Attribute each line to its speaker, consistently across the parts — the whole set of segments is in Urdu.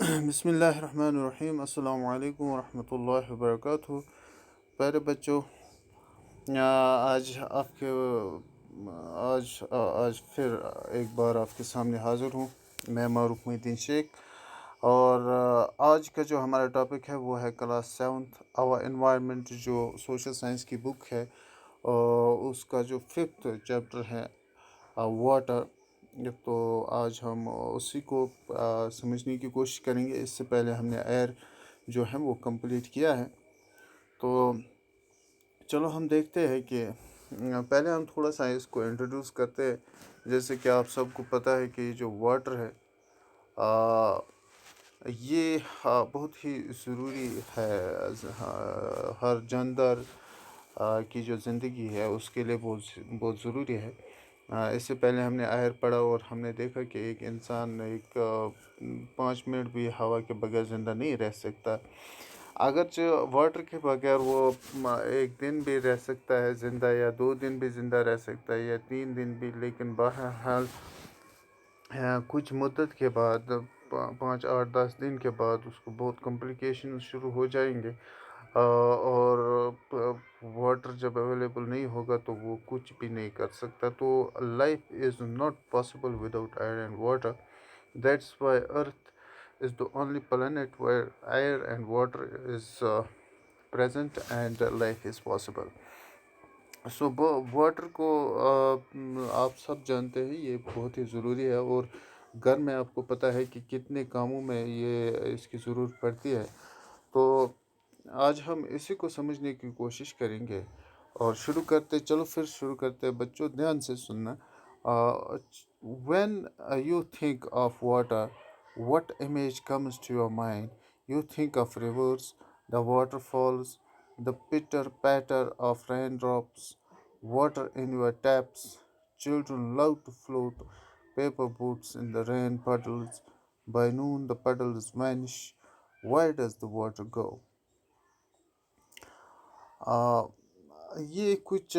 Speaker 1: بسم اللہ الرحمن الرحیم، السلام علیکم ورحمۃ اللہ وبرکاتہ۔ پیارے بچوں، آج آپ کے آج پھر ایک بار آپ کے سامنے حاضر ہوں۔ میں معروف محی الدین شیخ، اور آج کا جو ہمارا ٹاپک ہے وہ ہے کلاس 7 آور انوائرمنٹ، جو سوشل سائنس کی بک ہے، اور اس کا جو 5th چیپٹر ہے واٹر۔ تو آج ہم اسی کو سمجھنے کی کوشش کریں گے۔ اس سے پہلے ہم نے ایئر جو ہے وہ کمپلیٹ کیا ہے، تو چلو ہم دیکھتے ہیں کہ پہلے ہم تھوڑا سا اس کو انٹروڈیوس کرتے ہیں۔ جیسے کہ آپ سب کو پتہ ہے کہ یہ جو واٹر ہے یہ بہت ہی ضروری ہے، ہر جاندار کی جو زندگی ہے اس کے لیے بہت ضروری ہے۔ اس سے پہلے ہم نے ایئر پڑھا، اور ہم نے دیکھا کہ ایک انسان 5 منٹ بھی ہوا کے بغیر زندہ نہیں رہ سکتا، اگرچہ واٹر کے بغیر وہ 1 دن بھی رہ سکتا ہے زندہ، یا 2 دن بھی زندہ رہ سکتا ہے، یا 3 دن بھی، لیکن بہرحال کچھ مدت کے بعد 5 8 10 دن کے بعد اس کو بہت کمپلیکیشن شروع ہو جائیں گے، اور واٹر جب اویلیبل نہیں ہوگا تو وہ کچھ بھی نہیں کر سکتا۔ تو life is not possible without air and water, that's why earth is the only planet where air and water is present and life is possible. So water کو آپ سب جانتے ہیں، یہ بہت ہی ضروری ہے، اور گھر میں آپ کو پتہ ہے کہ کتنے کاموں میں یہ اس کی ضرورت پڑتی ہے۔ تو آج ہم اسی کو سمجھنے کی کوشش کریں گے، اور چلو پھر شروع کرتے ہیں۔ بچوں دھیان سے سننا۔ when you think of water, what image comes to your mind? You think of rivers, the waterfalls, the pitter patter of raindrops, water in your taps. Children love to float paper boats in the rain puddles. By noon the puddles vanish. Where does the water go? یہ کچھ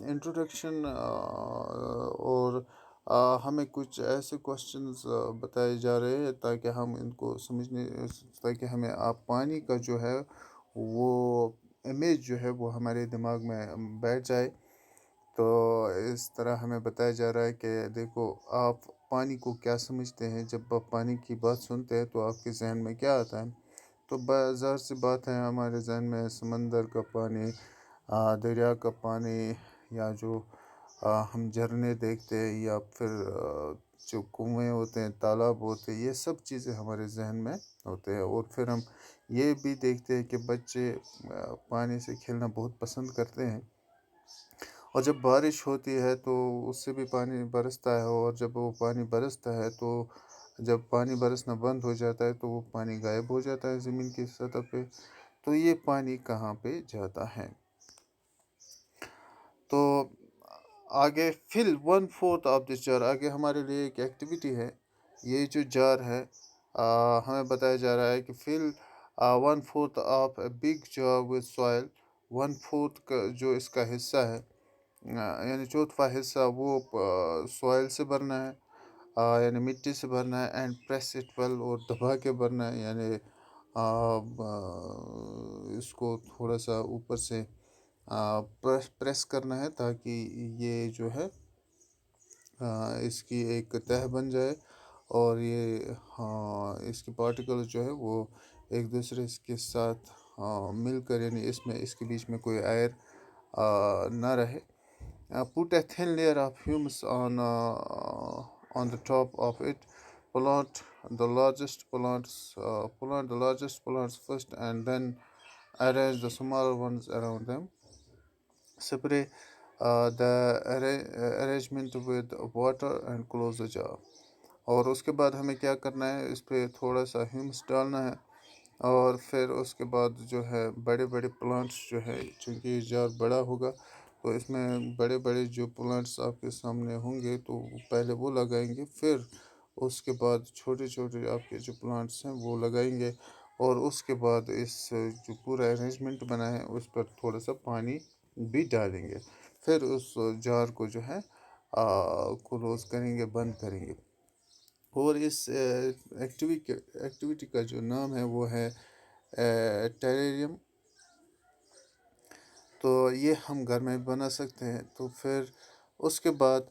Speaker 1: انٹروڈکشن اور ہمیں کچھ ایسے کوشچنز بتائے جا رہے ہیں تاکہ ہم ان کو تاکہ ہمیں پانی کا جو ہے وہ امیج جو ہے وہ ہمارے دماغ میں بیٹھ جائے۔ تو اس طرح ہمیں بتایا جا رہا ہے کہ دیکھو، آپ پانی کو کیا سمجھتے ہیں؟ جب آپ پانی کی بات سنتے ہیں تو آپ کے ذہن میں کیا آتا ہے؟ تو ظاہر سی بات ہے، ہمارے ذہن میں سمندر کا پانی، دریا کا پانی، یا جو ہم جھرنے دیکھتے ہیں، یا پھر جو کنویں ہوتے ہیں، تالاب ہوتے ہیں، یہ سب چیزیں ہمارے ذہن میں ہوتے ہیں۔ اور پھر ہم یہ بھی دیکھتے ہیں کہ بچے پانی سے کھیلنا بہت پسند کرتے ہیں، اور جب بارش ہوتی ہے تو اس سے بھی پانی برستا ہے، اور جب وہ پانی برستا ہے تو جب پانی برسنا بند ہو جاتا ہے تو وہ پانی غائب ہو جاتا ہے زمین کی سطح پہ۔ تو یہ پانی کہاں پہ جاتا ہے؟ تو آگے fill 1/4 of this jar، آگے ہمارے لیے ایک ایکٹیویٹی ہے۔ یہ جو جار ہے، ہمیں بتایا جا رہا ہے کہ fill 1/4 of a big jar with soil۔ 1/4 کا جو اس کا حصہ ہے، یعنی چوتھا حصہ، وہ سوائل سے بھرنا ہے، یعنی مٹی سے بھرنا ہے، اینڈ پریس اٹ ویل، اور دبا کے بھرنا ہے، یعنی اس کو تھوڑا سا اوپر سے پریس کرنا ہے تاکہ یہ جو ہے اس کی ایک تہہ بن جائے، اور یہ اس کی پارٹیکلز جو ہے وہ ایک دوسرے کے ساتھ مل کر، یعنی اس کے بیچ میں کوئی ایئر نہ رہے۔ Put a thin layer of humus on the top of it. Plant the largest plants first, and then arrange the smaller ones around them. Spray the arrangement with water and close the jar. اور اس کے بعد ہمیں کیا کرنا ہے؟ اس پہ تھوڑا سا ہیومس ڈالنا ہے، اور پھر اس کے بعد جو ہے بڑے بڑے پلانٹس جو ہے، چونکہ یہ جار بڑا ہوگا تو اس میں بڑے بڑے جو پلانٹس آپ کے سامنے ہوں گے تو پہلے وہ لگائیں گے، پھر اس کے بعد چھوٹے چھوٹے آپ کے جو پلانٹس ہیں وہ لگائیں گے، اور اس کے بعد اس جو پورا ارینجمنٹ بنا ہے اس پر تھوڑا سا پانی بھی ڈالیں گے، پھر اس جار کو جو ہے کلوز کریں گے، بند کریں گے۔ اور اس ایکٹیویٹی کا جو نام ہے وہ ہے ٹیریریم. تو یہ ہم گھر میں بنا سکتے ہیں. تو پھر اس کے بعد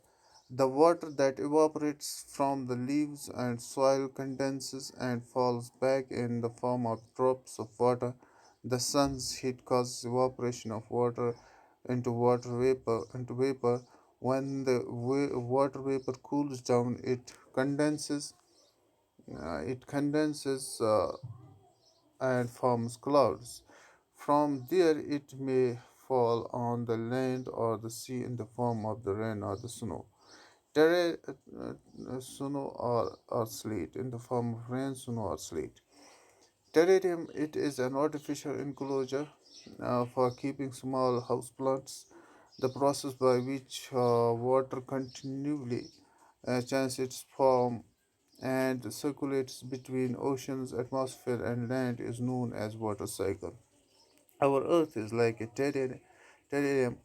Speaker 1: the water that evaporates from the leaves and soil condenses and falls back in the form of drops of water. The sun's heat causes evaporation of water into vapor. When the water vapor cools down, it condenses and forms clouds. From there, it may fall on the land or the sea in the form of the rain or the snow. Snow or sleet, in the form of rain, snow, or sleet. Terrarium, it is an artificial enclosure for keeping small houseplants. The process by which water continually changes its form and circulates between oceans, atmosphere, and land is known as water cycle. Our Earth is like a terrarium.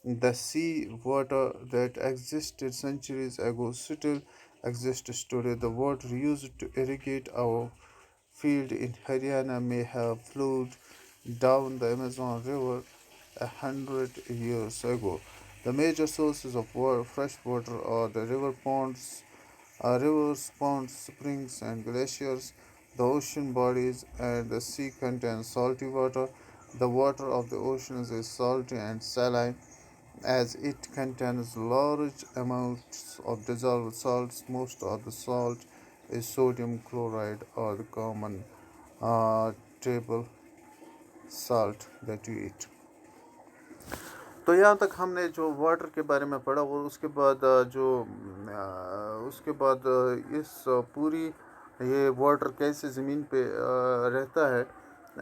Speaker 1: The sea water that existed centuries ago still exists today. The water used to irrigate our field in Haryana may have flowed down the Amazon River 100 years ago. The major sources of fresh water are the rivers, ponds, springs, and glaciers. The ocean bodies and the sea contain salty water. The water of the oceans is salty and saline as it contains large amounts of dissolved salts. Most of the salt is sodium chloride or the common table salt that you eat. تو یہاں تک ہم نے جو واٹر کے بارے میں پڑھا. اور اس کے بعد اس پوری یہ واٹر کیسے زمین پہ رہتا ہے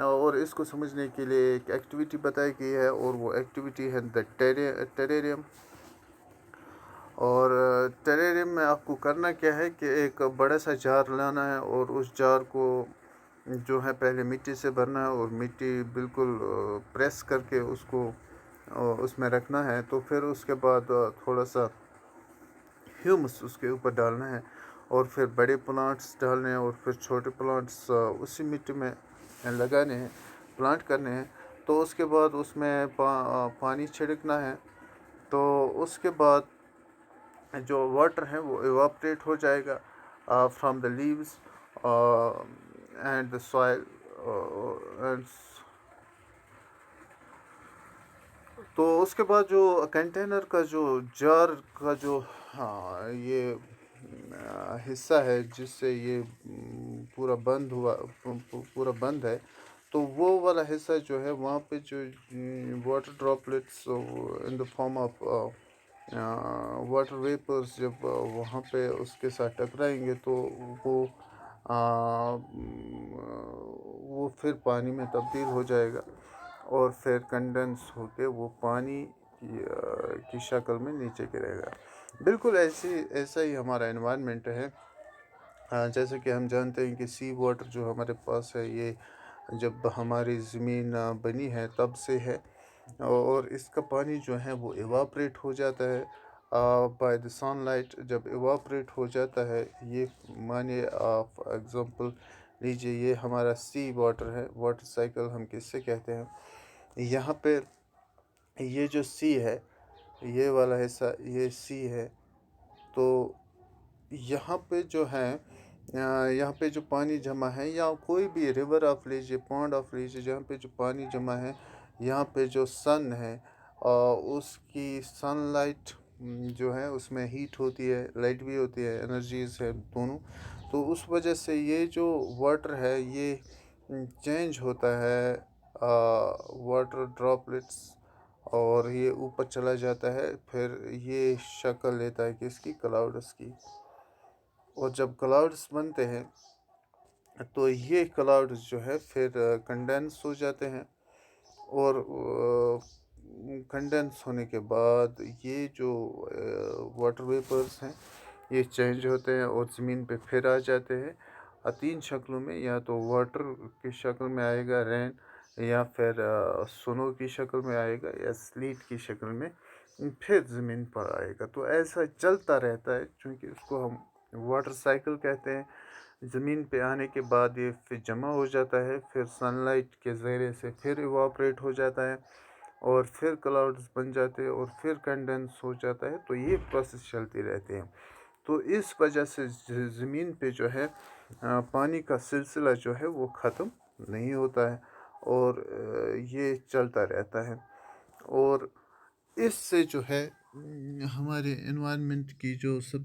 Speaker 1: اور اس کو سمجھنے کے لیے ایک ایکٹیویٹی بتائی گئی ہے, اور وہ ایکٹیویٹی ہے دا ٹیریریم. اور ٹیریریم میں آپ کو کرنا کیا ہے کہ ایک بڑا سا جار لانا ہے, اور اس جار کو جو ہے پہلے مٹی سے بھرنا ہے, اور مٹی بالکل پریس کر کے اس کو اس میں رکھنا ہے. تو پھر اس کے بعد تھوڑا سا ہیومس اس کے اوپر ڈالنا ہے, اور پھر بڑے پلانٹس ڈالنے ہیں, اور پھر چھوٹے پلانٹس اسی مٹی میں لگانے ہیں, پلانٹ کرنے ہیں. تو اس کے بعد اس میں پانی چھڑکنا ہے. تو اس کے بعد جو واٹر ہے وہ ایواپریٹ ہو جائے گا from the leaves and the soil. تو اس کے بعد جو کنٹینر کا جو جار کا جو یہ حصہ ہے جس سے یہ پورا بند ہے, تو وہ والا حصہ جو ہے وہاں پہ جو water droplets in the form of water Vipers جب وہاں پہ اس کے ساتھ ٹکرائیں گے تو وہ پھر پانی میں تبدیل ہو جائے گا, اور پھر کنڈنس ہو کے وہ پانی کی شکل میں نیچے گرے گا. بالکل ایسا ہی ہمارا انوائرمنٹ ہے. جیسے کہ ہم جانتے ہیں کہ سی واٹر جو ہمارے پاس ہے یہ جب ہماری زمین بنی ہے تب سے ہے, اور اس کا پانی جو ہے وہ ایواپریٹ ہو جاتا ہے بائی دا سن لائٹ. جب ایواپریٹ ہو جاتا ہے, یہ مانیے آپ ایگزامپل لیجیے, یہ ہمارا سی واٹر ہے. واٹر سائیکل ہم کس سے کہتے ہیں. یہاں پہ یہ جو سی ہے, یہ والا حصہ یہ سی ہے. تو یہاں پہ جو ہے یہاں پہ جو پانی جمع ہے, یا کوئی بھی ریور آپ لیجیے, پونڈ آپ لیجیے, جہاں پہ جو پانی جمع ہے, یہاں پہ جو سن ہے اس کی سن لائٹ جو ہے اس میں ہیٹ ہوتی ہے, لائٹ بھی ہوتی ہے, انرجیز ہے دونوں. تو اس وجہ سے یہ جو واٹر ہے یہ چینج ہوتا ہے واٹر ڈراپلیٹس, اور یہ اوپر چلا جاتا ہے. پھر یہ شکل لیتا ہے کہ اس کی کلاؤڈس کی, اور جب کلاؤڈس بنتے ہیں تو یہ کلاؤڈس جو ہے پھر کنڈینس ہو جاتے ہیں, اور کنڈینس ہونے کے بعد یہ جو واٹر ویپرز ہیں یہ چینج ہوتے ہیں اور زمین پہ پھر آ جاتے ہیں 3 شکلوں میں. یا تو واٹر کی شکل میں آئے گا رین, یا پھر سنو کی شکل میں آئے گا, یا سلیٹ کی شکل میں پھر زمین پر آئے گا. تو ایسا چلتا رہتا ہے چونکہ اس کو ہم واٹر سائیکل کہتے ہیں. زمین پہ آنے کے بعد یہ پھر جمع ہو جاتا ہے، پھر سن لائٹ کے ذریعے سے پھر ایواپریٹ ہو جاتا ہے، اور پھر کلاؤڈز بن جاتے ہیں، اور پھر کنڈنس ہو جاتا ہے. تو یہ پروسیس چلتی رہتے ہیں. تو اس وجہ سے زمین پہ جو ہے پانی کا سلسلہ جو ہے وہ ختم نہیں ہوتا ہے، اور یہ چلتا رہتا ہے. اور اس سے جو ہے ہمارے انوائرمنٹ کی جو سب